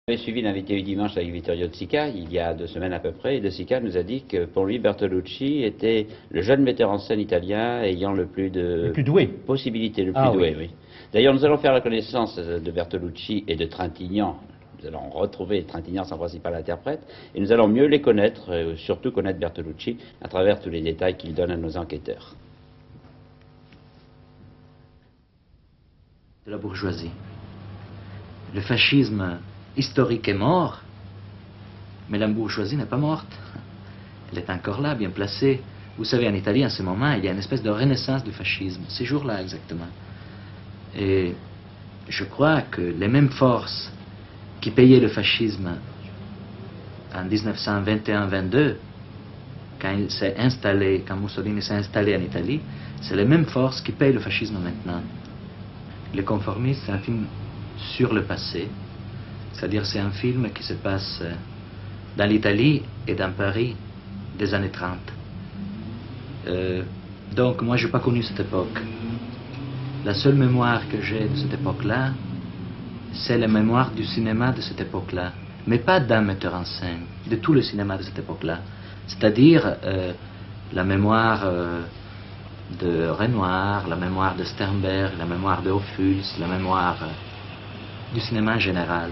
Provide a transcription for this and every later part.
J'ai suivi l'invité du dimanche avec Vittorio De Sica, il y a 2 semaines à peu près, et De Sica nous a dit que pour lui, Bertolucci était le jeune metteur en scène italien ayant le plus de possibilités, le plus doué, oui. D'ailleurs, nous allons faire la connaissance de Bertolucci et de Trintignant. Nous allons retrouver Trintignant, son principal interprète, et nous allons mieux les connaître, surtout connaître Bertolucci, à travers tous les détails qu'il donne à nos enquêteurs. De la bourgeoisie. Le fascisme historique est mort, mais la bourgeoisie n'est pas morte. Elle est encore là, bien placée. Vous savez, en Italie, en ce moment, il y a une espèce de renaissance du fascisme, ces jours-là exactement. Et je crois que les mêmes forces qui payaient le fascisme en 1921-22, quand Mussolini s'est installé en Italie, c'est les mêmes forces qui payent le fascisme maintenant. Le Conformiste, c'est un film sur le passé, c'est-à-dire c'est un film qui se passe dans l'Italie et dans Paris des années 30. Donc moi je n'ai pas connu cette époque. La seule mémoire que j'ai de cette époque-là, c'est la mémoire du cinéma de cette époque-là, mais pas d'un metteur en scène, de tout le cinéma de cette époque-là. C'est-à-dire la mémoire de Renoir, la mémoire de Sternberg, la mémoire de Ophuls, la mémoire du cinéma en général.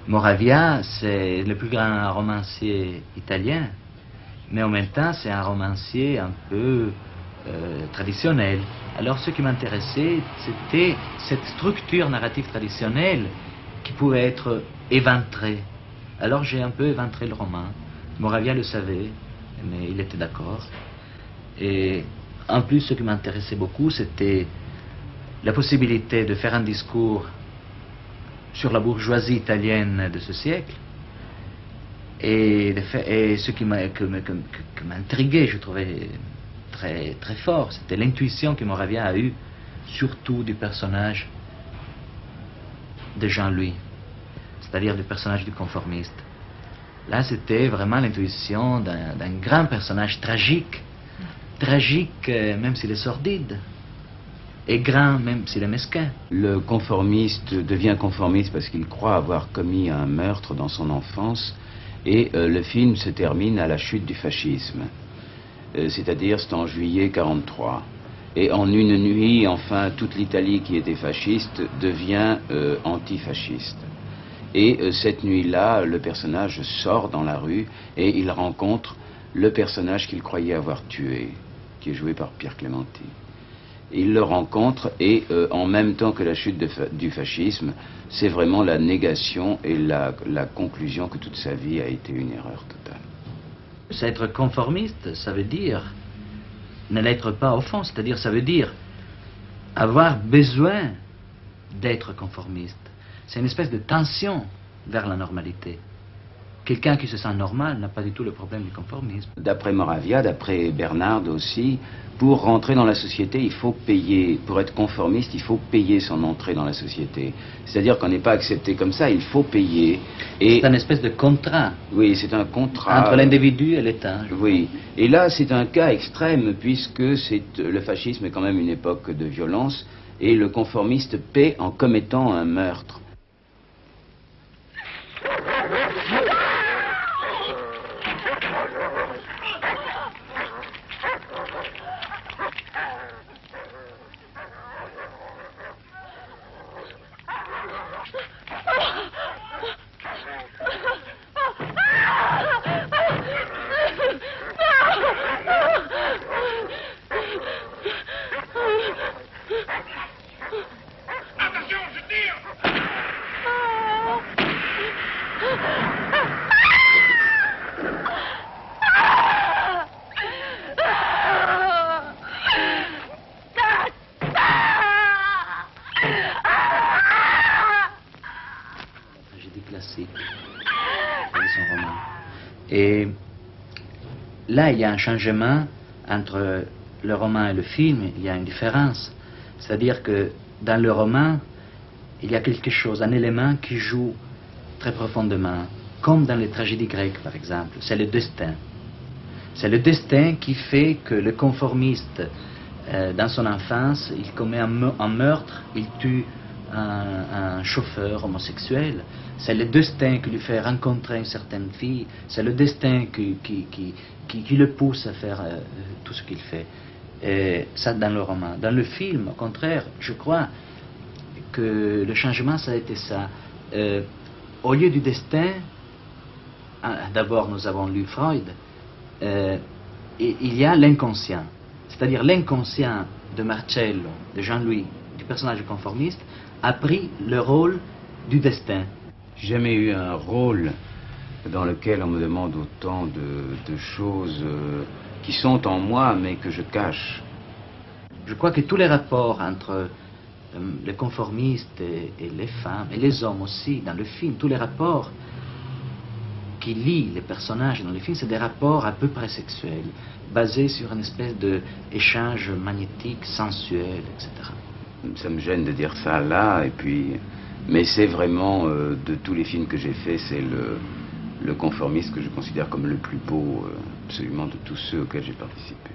Moravia, c'est le plus grand romancier italien, mais en même temps, c'est un romancier un peu traditionnel. Alors, ce qui m'intéressait, c'était cette structure narrative traditionnelle qui pouvait être éventrée. Alors, j'ai un peu éventré le roman. Moravia le savait, mais il était d'accord. Et en plus, ce qui m'intéressait beaucoup, c'était la possibilité de faire un discours sur la bourgeoisie italienne de ce siècle. Et ce qui m'intriguait, je trouvais très, très fort, c'était l'intuition que Moravia a eue, surtout du personnage de Jean-Louis, c'est-à-dire du personnage du conformiste. Là, c'était vraiment l'intuition d'un grand personnage tragique, même s'il est sordide, et grand même s'il est mesquin. Le conformiste devient conformiste parce qu'il croit avoir commis un meurtre dans son enfance, et le film se termine à la chute du fascisme. C'est-à-dire, c'est en juillet 1943. Et en une nuit, enfin, toute l'Italie qui était fasciste devient antifasciste. Et cette nuit-là, le personnage sort dans la rue et il rencontre le personnage qu'il croyait avoir tué, qui est joué par Pierre Clémenti. Il le rencontre et en même temps que la chute du fascisme, c'est vraiment la négation et la conclusion que toute sa vie a été une erreur totale. Être conformiste, ça veut dire ne l'être pas au fond, c'est-à-dire ça veut dire avoir besoin d'être conformiste. C'est une espèce de tension vers la normalité. Quelqu'un qui se sent normal n'a pas du tout le problème du conformisme. D'après Moravia, d'après Bernard aussi, pour rentrer dans la société, il faut payer. Pour être conformiste, il faut payer son entrée dans la société. C'est-à-dire qu'on n'est pas accepté comme ça, il faut payer. C'est une espèce de contrat. Oui, c'est un contrat. Entre l'individu et l'État. Oui. Et là, c'est un cas extrême, puisque le fascisme est quand même une époque de violence, et le conformiste paie en commettant un meurtre. Et là, il y a un changement entre le roman et le film, il y a une différence. C'est-à-dire que dans le roman, il y a quelque chose, un élément qui joue très profondément, comme dans les tragédies grecques, par exemple. C'est le destin. C'est le destin qui fait que le conformiste, dans son enfance, il commet un meurtre, il tue un chauffeur homosexuel. C'est le destin qui lui fait rencontrer une certaine fille, c'est le destin qui le pousse à faire tout ce qu'il fait. Et ça dans le roman. Dans le film, au contraire, je crois que le changement, ça a été ça. Au lieu du destin, d'abord nous avons lu Freud, il y a l'inconscient. C'est-à-dire l'inconscient de Marcello, de Jean-Louis, du personnage conformiste, a pris le rôle du destin. J'ai jamais eu un rôle dans lequel on me demande autant de choses qui sont en moi mais que je cache. Je crois que tous les rapports entre les conformistes et les femmes, et les hommes aussi, dans le film, tous les rapports qui lient les personnages dans le film, c'est des rapports à peu près sexuels, basés sur une espèce d'échange magnétique, sensuel, etc. Ça me gêne de dire ça là, et puis, mais c'est vraiment, de tous les films que j'ai faits, c'est le conformiste que je considère comme le plus beau, absolument, de tous ceux auxquels j'ai participé.